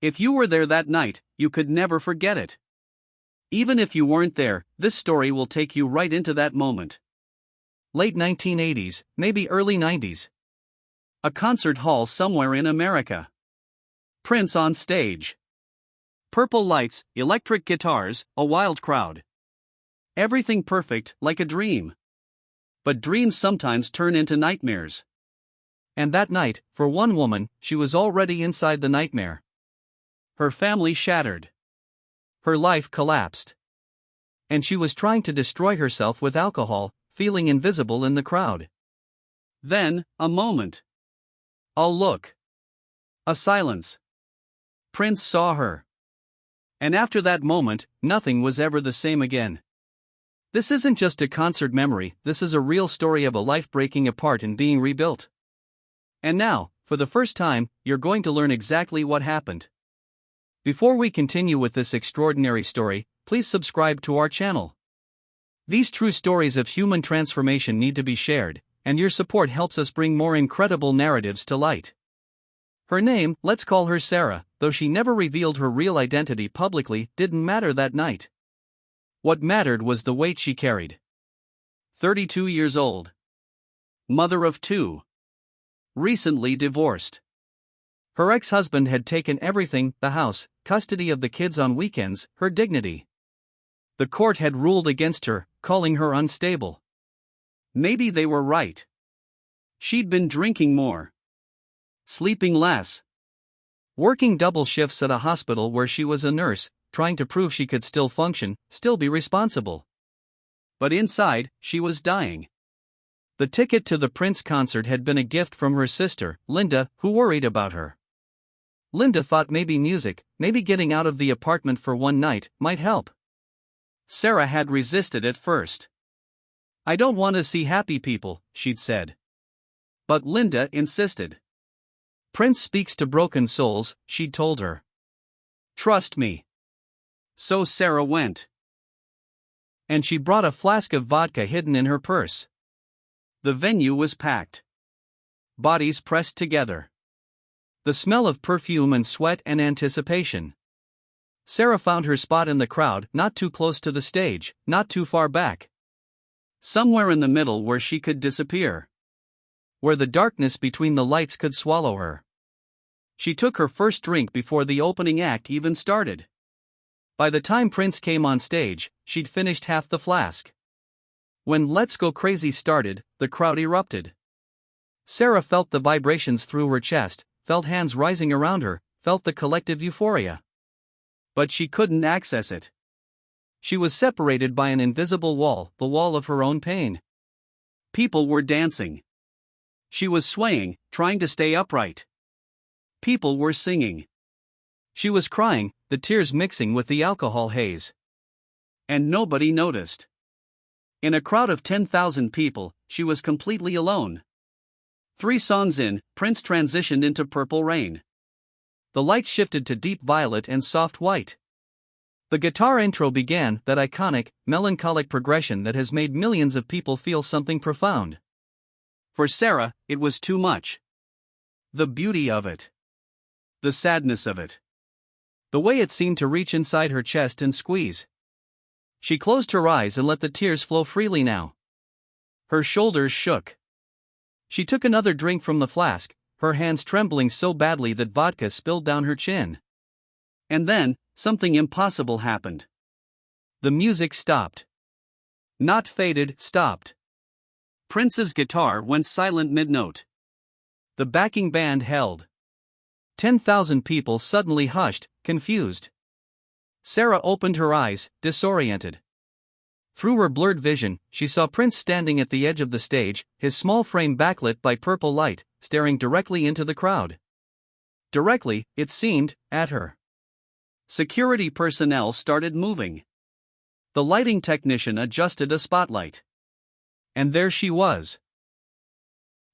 If you were there that night, you could never forget it. Even if you weren't there, this story will take you right into that moment. Late 1980s, maybe early 90s. A concert hall somewhere in America. Prince on stage. Purple lights, electric guitars, a wild crowd. Everything perfect, like a dream. But dreams sometimes turn into nightmares. And that night, for one woman, she was already inside the nightmare. Her family shattered. Her life collapsed. And she was trying to destroy herself with alcohol, feeling invisible in the crowd. Then, a moment. A look. A silence. Prince saw her. And after that moment, nothing was ever the same again. This isn't just a concert memory, this is a real story of a life breaking apart and being rebuilt. And now, for the first time, you're going to learn exactly what happened. Before we continue with this extraordinary story, please subscribe to our channel. These true stories of human transformation need to be shared, and your support helps us bring more incredible narratives to light. Her name, let's call her Sarah, though she never revealed her real identity publicly, didn't matter that night. What mattered was the weight she carried. 32 years old. Mother of 2. Recently divorced. Her ex-husband had taken everything, the house, custody of the kids on weekends, her dignity. The court had ruled against her, calling her unstable. Maybe they were right. She'd been drinking more. Sleeping less. Working double shifts at a hospital where she was a nurse, trying to prove she could still function, still be responsible. But inside, she was dying. The ticket to the Prince concert had been a gift from her sister, Linda, who worried about her. Linda thought maybe music, maybe getting out of the apartment for one night, might help. Sarah had resisted at first. "I don't want to see happy people," she'd said. But Linda insisted. "Prince speaks to broken souls," she'd told her. "Trust me." So Sarah went. And she brought a flask of vodka hidden in her purse. The venue was packed. Bodies pressed together. The smell of perfume and sweat and anticipation. Sarah found her spot in the crowd, not too close to the stage, not too far back. Somewhere in the middle where she could disappear. Where the darkness between the lights could swallow her. She took her first drink before the opening act even started. By the time Prince came on stage, she'd finished half the flask. When Let's Go Crazy started, the crowd erupted. Sarah felt the vibrations through her chest, felt hands rising around her, felt the collective euphoria. But she couldn't access it. She was separated by an invisible wall, the wall of her own pain. People were dancing. She was swaying, trying to stay upright. People were singing. She was crying, the tears mixing with the alcohol haze. And nobody noticed. In a crowd of 10,000 people, she was completely alone. 3 songs in, Prince transitioned into Purple Rain. The lights shifted to deep violet and soft white. The guitar intro began, that iconic, melancholic progression that has made millions of people feel something profound. For Sarah, it was too much. The beauty of it. The sadness of it. The way it seemed to reach inside her chest and squeeze. She closed her eyes and let the tears flow freely now. Her shoulders shook. She took another drink from the flask, her hands trembling so badly that vodka spilled down her chin. And then, something impossible happened. The music stopped. Not faded, stopped. Prince's guitar went silent mid-note. The backing band held. 10,000 people suddenly hushed, confused. Sarah opened her eyes, disoriented. Through her blurred vision, she saw Prince standing at the edge of the stage, his small frame backlit by purple light, staring directly into the crowd. Directly, it seemed, at her. Security personnel started moving. The lighting technician adjusted a spotlight. And there she was.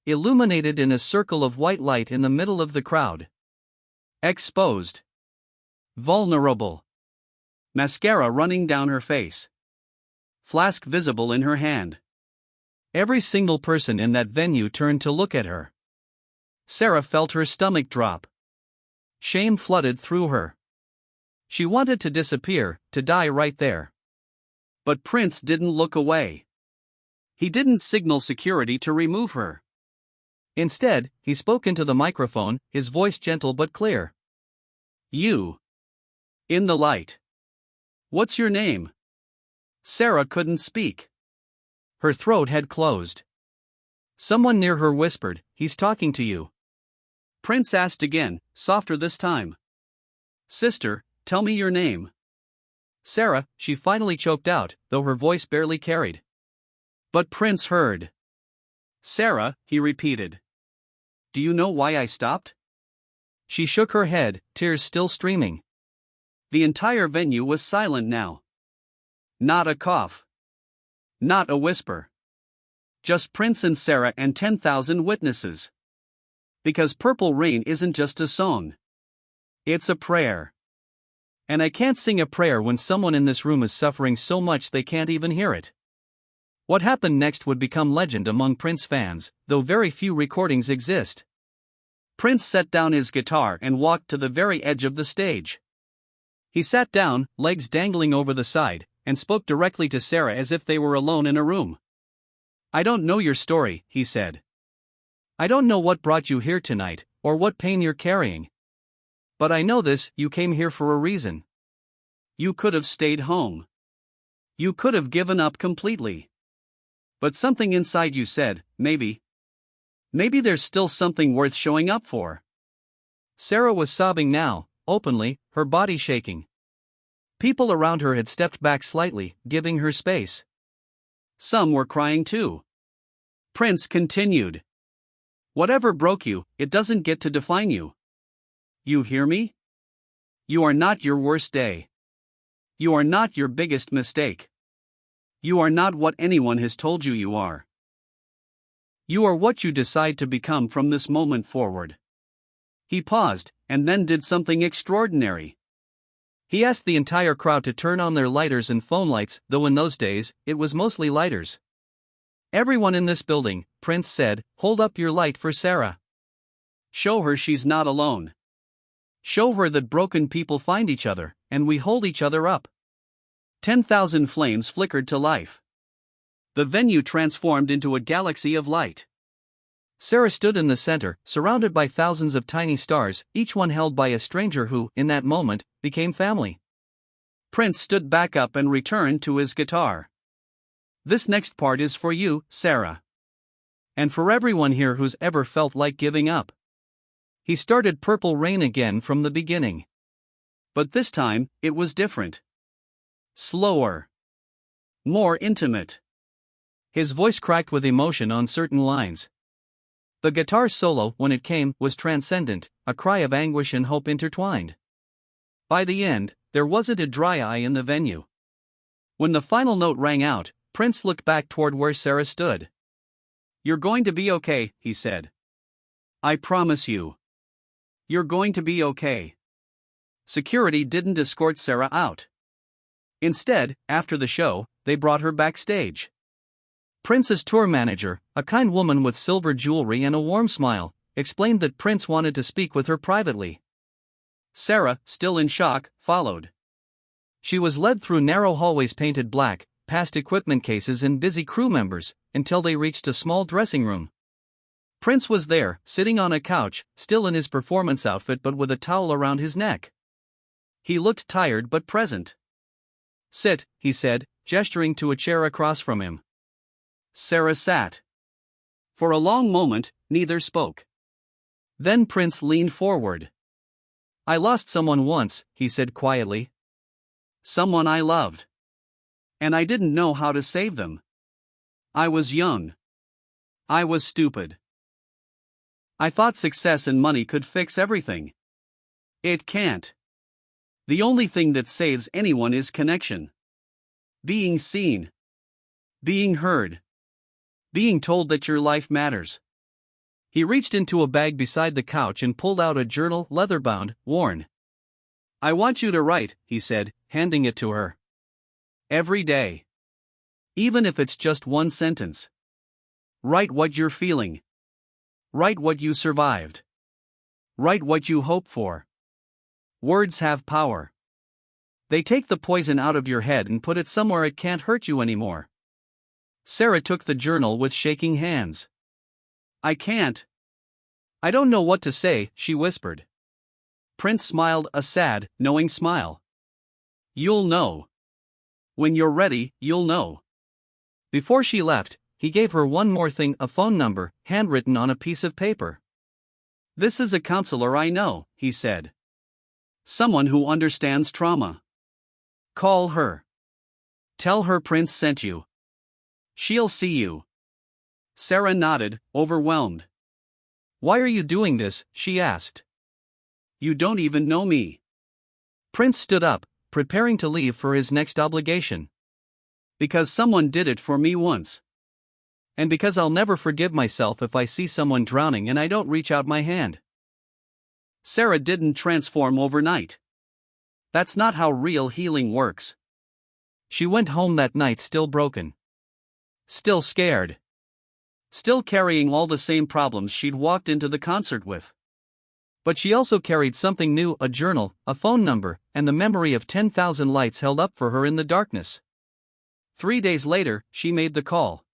Illuminated in a circle of white light in the middle of the crowd. Exposed. Vulnerable. Mascara running down her face. Flask visible in her hand. Every single person in that venue turned to look at her. Sarah felt her stomach drop. Shame flooded through her. She wanted to disappear, to die right there. But Prince didn't look away. He didn't signal security to remove her. Instead, he spoke into the microphone, his voice gentle but clear. "You. In the light. What's your name?" Sarah couldn't speak. Her throat had closed. Someone near her whispered, "He's talking to you." Prince asked again, softer this time. "Sister, tell me your name." "Sarah," she finally choked out, though her voice barely carried. But Prince heard. "Sarah," he repeated. "Do you know why I stopped?" She shook her head, tears still streaming. The entire venue was silent now. Not a cough. Not a whisper. Just Prince and Sarah and 10,000 witnesses. Because Purple Rain isn't just a song. It's a prayer. And I can't sing a prayer when someone in this room is suffering so much they can't even hear it. What happened next would become legend among Prince fans, though very few recordings exist. Prince set down his guitar and walked to the very edge of the stage. He sat down, legs dangling over the side, and spoke directly to Sarah as if they were alone in a room. "I don't know your story," he said. "I don't know what brought you here tonight, or what pain you're carrying. But I know this: you came here for a reason. You could have stayed home. You could have given up completely. But something inside you said, maybe there's still something worth showing up for." Sarah was sobbing now, openly, her body shaking. People around her had stepped back slightly, giving her space. Some were crying too. Prince continued. "Whatever broke you, it doesn't get to define you. You hear me? You are not your worst day. You are not your biggest mistake. You are not what anyone has told you you are. You are what you decide to become from this moment forward." He paused, and then did something extraordinary. He asked the entire crowd to turn on their lighters and phone lights, though in those days, it was mostly lighters. "Everyone in this building," Prince said, "hold up your light for Sarah. Show her she's not alone. Show her that broken people find each other, and we hold each other up." 10,000 flames flickered to life. The venue transformed into a galaxy of light. Sarah stood in the center, surrounded by thousands of tiny stars, each one held by a stranger who, in that moment, became family. Prince stood back up and returned to his guitar. "This next part is for you, Sarah. And for everyone here who's ever felt like giving up." He started Purple Rain again from the beginning. But this time, it was different. Slower. More intimate. His voice cracked with emotion on certain lines. The guitar solo, when it came, was transcendent, a cry of anguish and hope intertwined. By the end, there wasn't a dry eye in the venue. When the final note rang out, Prince looked back toward where Sarah stood. "You're going to be okay," he said. "I promise you. You're going to be okay." Security didn't escort Sarah out. Instead, after the show, they brought her backstage. Prince's tour manager, a kind woman with silver jewelry and a warm smile, explained that Prince wanted to speak with her privately. Sarah, still in shock, followed. She was led through narrow hallways painted black, past equipment cases and busy crew members, until they reached a small dressing room. Prince was there, sitting on a couch, still in his performance outfit but with a towel around his neck. He looked tired but present. "Sit," he said, gesturing to a chair across from him. Sarah sat. For a long moment, neither spoke. Then Prince leaned forward. "I lost someone once," he said quietly. "Someone I loved. And I didn't know how to save them. I was young. I was stupid. I thought success and money could fix everything. It can't. The only thing that saves anyone is connection. Being seen. Being heard. Being told that your life matters." He reached into a bag beside the couch and pulled out a journal, leather-bound, worn. "I want you to write," he said, handing it to her. "Every day. Even if it's just one sentence. Write what you're feeling. Write what you survived. Write what you hope for. Words have power. They take the poison out of your head and put it somewhere it can't hurt you anymore. Sarah took the journal with shaking hands. I can't. I don't know what to say, she whispered. Prince smiled a sad, knowing smile. You'll know. When you're ready, you'll know. Before she left, he gave her one more thing, a phone number, handwritten on a piece of paper. This is a counselor I know, he said. Someone who understands trauma. Call her. Tell her Prince sent you. She'll see you. Sarah nodded, overwhelmed. Why are you doing this? She asked. You don't even know me. Prince stood up, preparing to leave for his next obligation. Because someone did it for me once. And because I'll never forgive myself if I see someone drowning and I don't reach out my hand. Sarah didn't transform overnight. That's not how real healing works. She went home that night still broken. Still scared. Still carrying all the same problems she'd walked into the concert with. But she also carried something new, a journal, a phone number, and the memory of 10,000 lights held up for her in the darkness. 3 days later, she made the call.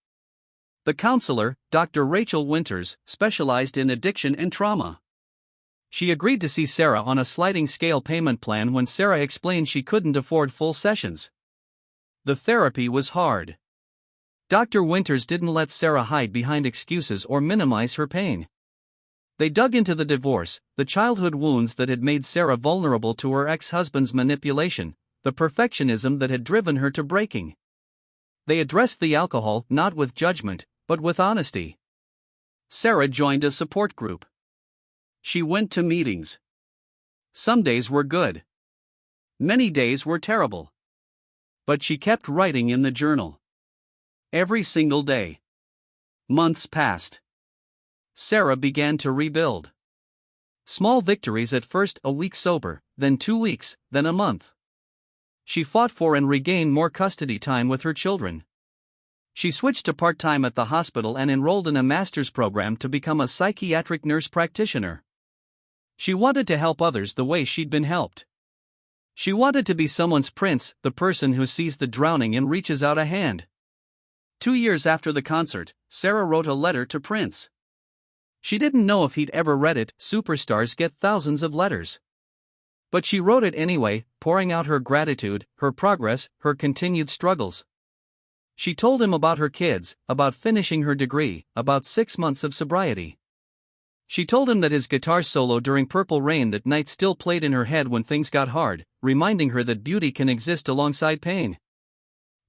The counselor, Dr. Rachel Winters, specialized in addiction and trauma. She agreed to see Sarah on a sliding scale payment plan when Sarah explained she couldn't afford full sessions. The therapy was hard. Dr. Winters didn't let Sarah hide behind excuses or minimize her pain. They dug into the divorce, the childhood wounds that had made Sarah vulnerable to her ex-husband's manipulation, the perfectionism that had driven her to breaking. They addressed the alcohol not with judgment, but with honesty. Sarah joined a support group. She went to meetings. Some days were good. Many days were terrible. But she kept writing in the journal. Every single day. Months passed. Sarah began to rebuild. Small victories at first, a week sober, then 2 weeks, then a month. She fought for and regained more custody time with her children. She switched to part-time at the hospital and enrolled in a master's program to become a psychiatric nurse practitioner. She wanted to help others the way she'd been helped. She wanted to be someone's prince, the person who sees the drowning and reaches out a hand. 2 years after the concert, Sarah wrote a letter to Prince. She didn't know if he'd ever read it. Superstars get thousands of letters. But she wrote it anyway, pouring out her gratitude, her progress, her continued struggles. She told him about her kids, about finishing her degree, about 6 months of sobriety. She told him that his guitar solo during Purple Rain that night still played in her head when things got hard, reminding her that beauty can exist alongside pain.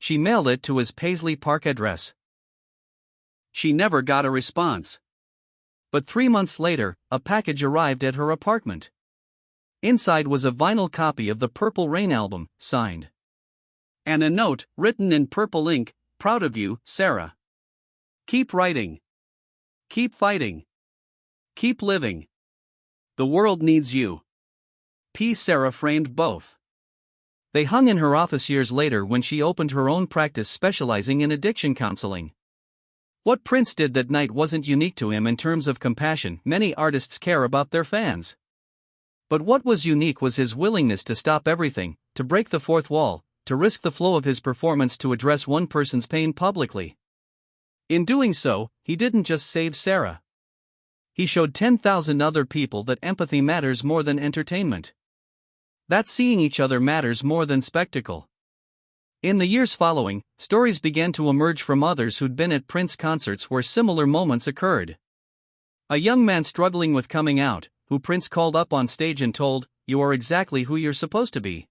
She mailed it to his Paisley Park address. She never got a response. But 3 months later, a package arrived at her apartment. Inside was a vinyl copy of the Purple Rain album, signed. And a note, written in purple ink, "Proud of you, Sarah. Keep writing. Keep fighting. Keep living. The world needs you." Sarah framed both. They hung in her office years later when she opened her own practice specializing in addiction counseling. What Prince did that night wasn't unique to him in terms of compassion. Many artists care about their fans. But what was unique was his willingness to stop everything, to break the fourth wall, to risk the flow of his performance to address one person's pain publicly. In doing so, he didn't just save Sarah. He showed 10,000 other people that empathy matters more than entertainment. That seeing each other matters more than spectacle. In the years following, stories began to emerge from others who'd been at Prince concerts where similar moments occurred. A young man struggling with coming out, who Prince called up on stage and told, "You are exactly who you're supposed to be."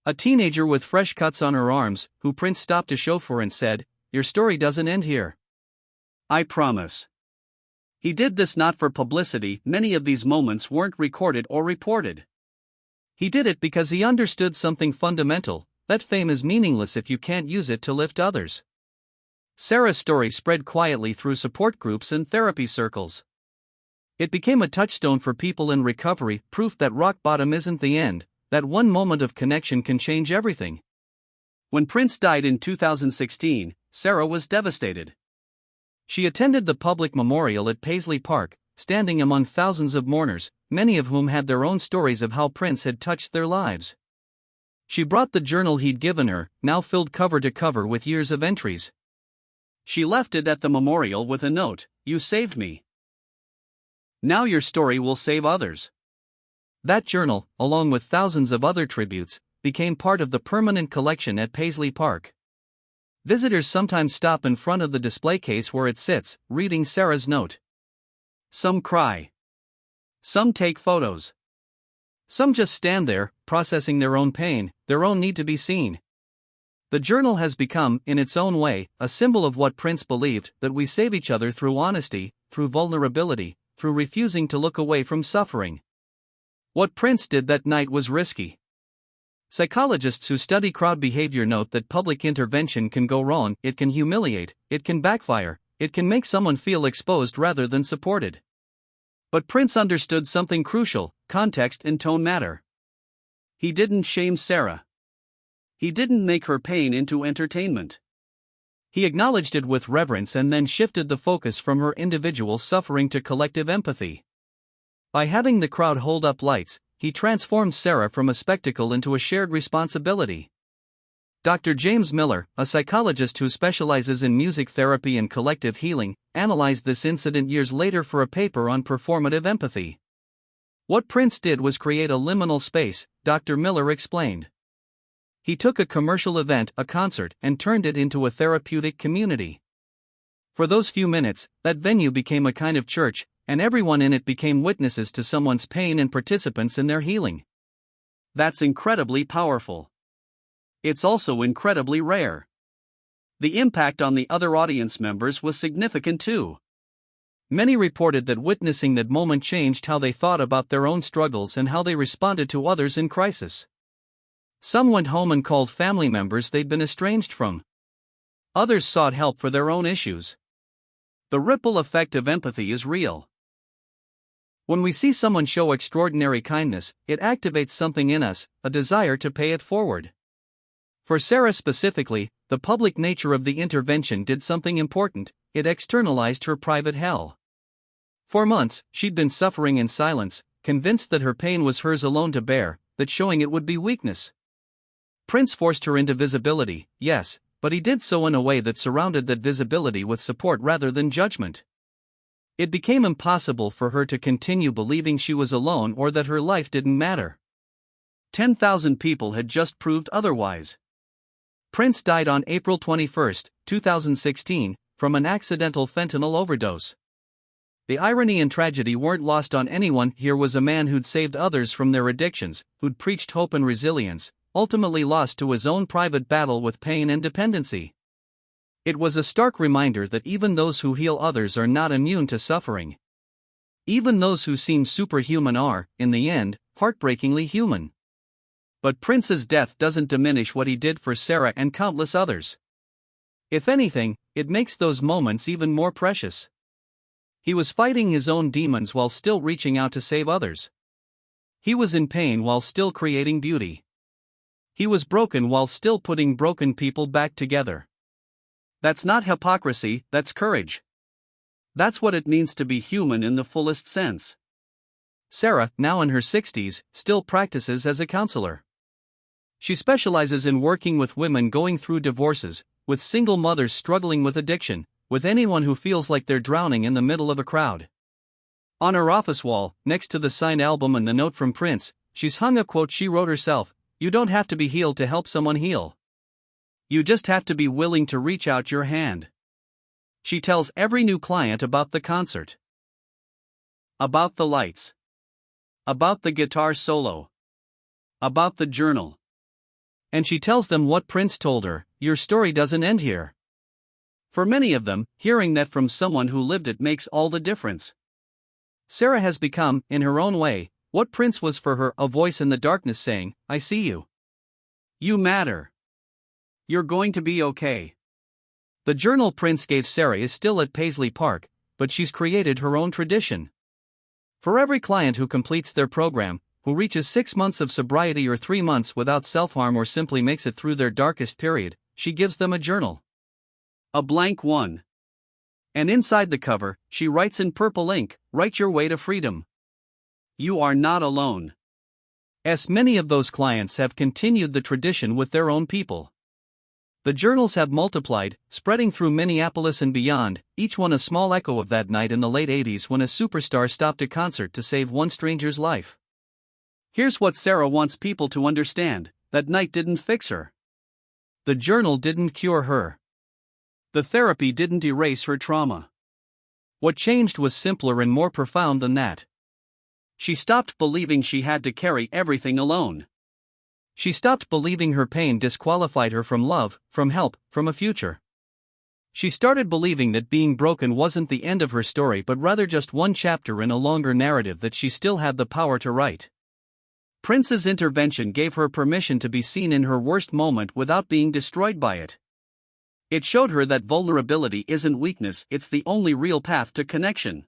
A teenager with fresh cuts on her arms, who Prince stopped a chauffeur and said, "Your story doesn't end here. I promise." He did this not for publicity. Many of these moments weren't recorded or reported. He did it because he understood something fundamental, that fame is meaningless if you can't use it to lift others. Sarah's story spread quietly through support groups and therapy circles. It became a touchstone for people in recovery, proof that rock bottom isn't the end, that one moment of connection can change everything. When Prince died in 2016, Sarah was devastated. She attended the public memorial at Paisley Park, standing among thousands of mourners, many of whom had their own stories of how Prince had touched their lives. She brought the journal he'd given her, now filled cover to cover with years of entries. She left it at the memorial with a note, "You saved me. Now your story will save others." That journal, along with thousands of other tributes, became part of the permanent collection at Paisley Park. Visitors sometimes stop in front of the display case where it sits, reading Sarah's note. Some cry. Some take photos. Some just stand there, processing their own pain, their own need to be seen. The journal has become, in its own way, a symbol of what Prince believed, that we save each other through honesty, through vulnerability, through refusing to look away from suffering. What Prince did that night was risky. Psychologists who study crowd behavior note that public intervention can go wrong, it can humiliate, it can backfire, it can make someone feel exposed rather than supported. But Prince understood something crucial: context and tone matter. He didn't shame Sarah. He didn't make her pain into entertainment. He acknowledged it with reverence and then shifted the focus from her individual suffering to collective empathy. By having the crowd hold up lights, he transformed Sarah from a spectacle into a shared responsibility. Dr. James Miller, a psychologist who specializes in music therapy and collective healing, analyzed this incident years later for a paper on performative empathy. What Prince did was create a liminal space, Dr. Miller explained. He took a commercial event, a concert, and turned it into a therapeutic community. For those few minutes, that venue became a kind of church, and everyone in it became witnesses to someone's pain and participants in their healing. That's incredibly powerful. It's also incredibly rare. The impact on the other audience members was significant too. Many reported that witnessing that moment changed how they thought about their own struggles and how they responded to others in crisis. Some went home and called family members they'd been estranged from. Others sought help for their own issues. The ripple effect of empathy is real. When we see someone show extraordinary kindness, it activates something in us, a desire to pay it forward. For Sarah specifically, the public nature of the intervention did something important: it externalized her private hell. For months, she'd been suffering in silence, convinced that her pain was hers alone to bear, that showing it would be weakness. Prince forced her into visibility, yes, but he did so in a way that surrounded that visibility with support rather than judgment. It became impossible for her to continue believing she was alone or that her life didn't matter. 10,000 people had just proved otherwise. Prince died on April 21, 2016, from an accidental fentanyl overdose. The irony and tragedy weren't lost on anyone. Here was a man who'd saved others from their addictions, who'd preached hope and resilience, ultimately lost to his own private battle with pain and dependency. It was a stark reminder that even those who heal others are not immune to suffering. Even those who seem superhuman are, in the end, heartbreakingly human. But Prince's death doesn't diminish what he did for Sarah and countless others. If anything, it makes those moments even more precious. He was fighting his own demons while still reaching out to save others. He was in pain while still creating beauty. He was broken while still putting broken people back together. That's not hypocrisy, that's courage. That's what it means to be human in the fullest sense. Sarah, now in her 60s, still practices as a counselor. She specializes in working with women going through divorces, with single mothers struggling with addiction, with anyone who feels like they're drowning in the middle of a crowd. On her office wall, next to the signed album and the note from Prince, she's hung a quote she wrote herself: "You don't have to be healed to help someone heal. You just have to be willing to reach out your hand." She tells every new client about the concert, about the lights, about the guitar solo, about the journal. And she tells them what Prince told her: your story doesn't end here. For many of them, hearing that from someone who lived it makes all the difference. Sarah has become, in her own way, what Prince was for her: a voice in the darkness saying, "I see you. You matter. You're going to be okay." The journal Prince gave Sarah is still at Paisley Park, but she's created her own tradition. For every client who completes their program, who reaches 6 months of sobriety or 3 months without self-harm or simply makes it through their darkest period, she gives them a journal. A blank one. And inside the cover, she writes in purple ink, "Write your way to freedom. You are not alone." As many of those clients have continued the tradition with their own people. The journals have multiplied, spreading through Minneapolis and beyond, each one a small echo of that night in the late 80s when a superstar stopped a concert to save one stranger's life. Here's what Sarah wants people to understand: that night didn't fix her. The journal didn't cure her. The therapy didn't erase her trauma. What changed was simpler and more profound than that. She stopped believing she had to carry everything alone. She stopped believing her pain disqualified her from love, from help, from a future. She started believing that being broken wasn't the end of her story but rather just one chapter in a longer narrative that she still had the power to write. Prince's intervention gave her permission to be seen in her worst moment without being destroyed by it. It showed her that vulnerability isn't weakness, it's the only real path to connection.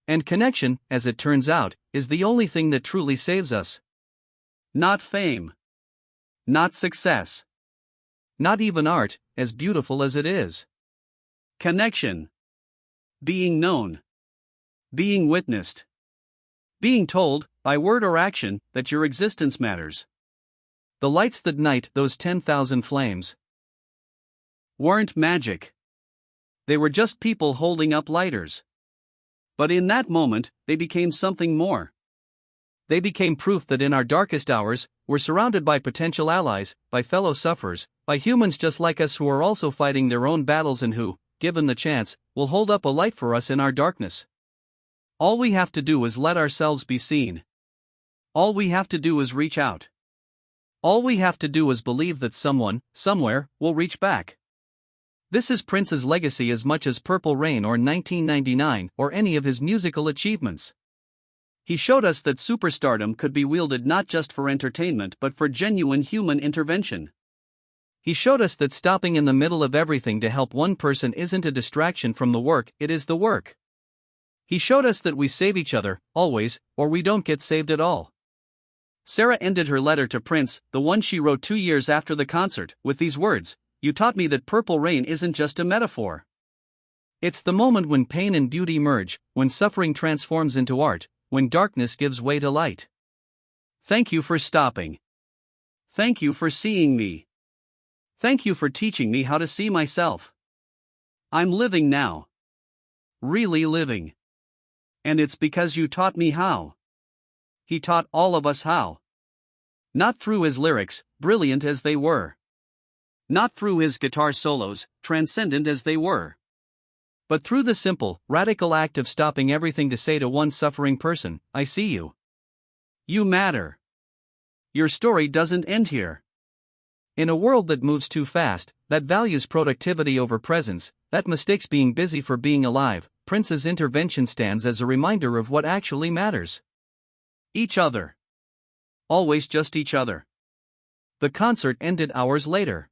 And connection, as it turns out, is the only thing that truly saves us. Not fame. Not success. Not even art, as beautiful as it is. Connection. Being known. Being witnessed. Being told, by word or action, that your existence matters. The lights that night, those 10,000 flames, weren't magic. They were just people holding up lighters. But in that moment, they became something more. They became proof that in our darkest hours, we're surrounded by potential allies, by fellow sufferers, by humans just like us who are also fighting their own battles and who, given the chance, will hold up a light for us in our darkness. All we have to do is let ourselves be seen. All we have to do is reach out. All we have to do is believe that someone, somewhere, will reach back. This is Prince's legacy as much as Purple Rain or 1999 or any of his musical achievements. He showed us that superstardom could be wielded not just for entertainment but for genuine human intervention. He showed us that stopping in the middle of everything to help one person isn't a distraction from the work, it is the work. He showed us that we save each other, always, or we don't get saved at all. Sarah ended her letter to Prince, the one she wrote 2 years after the concert, with these words: "You taught me that Purple Rain isn't just a metaphor. It's the moment when pain and beauty merge, when suffering transforms into art, when darkness gives way to light. Thank you for stopping. Thank you for seeing me. Thank you for teaching me how to see myself. I'm living now. Really living. And it's because you taught me how." He taught all of us how. Not through his lyrics, brilliant as they were. Not through his guitar solos, transcendent as they were. But through the simple, radical act of stopping everything to say to one suffering person, "I see you. You matter. Your story doesn't end here." In a world that moves too fast, that values productivity over presence, that mistakes being busy for being alive, Prince's intervention stands as a reminder of what actually matters. Each other. Always just each other. The concert ended hours later.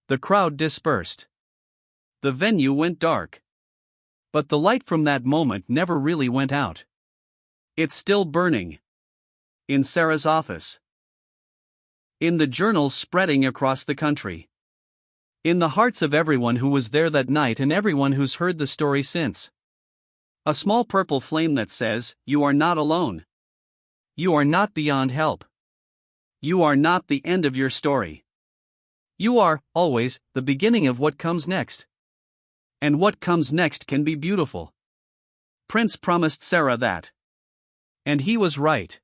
The crowd dispersed. The venue went dark. But the light from that moment never really went out. It's still burning. In Sarah's office. In the journals spreading across the country. In the hearts of everyone who was there that night and everyone who's heard the story since. A small purple flame that says, "You are not alone. You are not beyond help. You are not the end of your story. You are, always, the beginning of what comes next. And what comes next can be beautiful." Prince promised Sarah that. And he was right.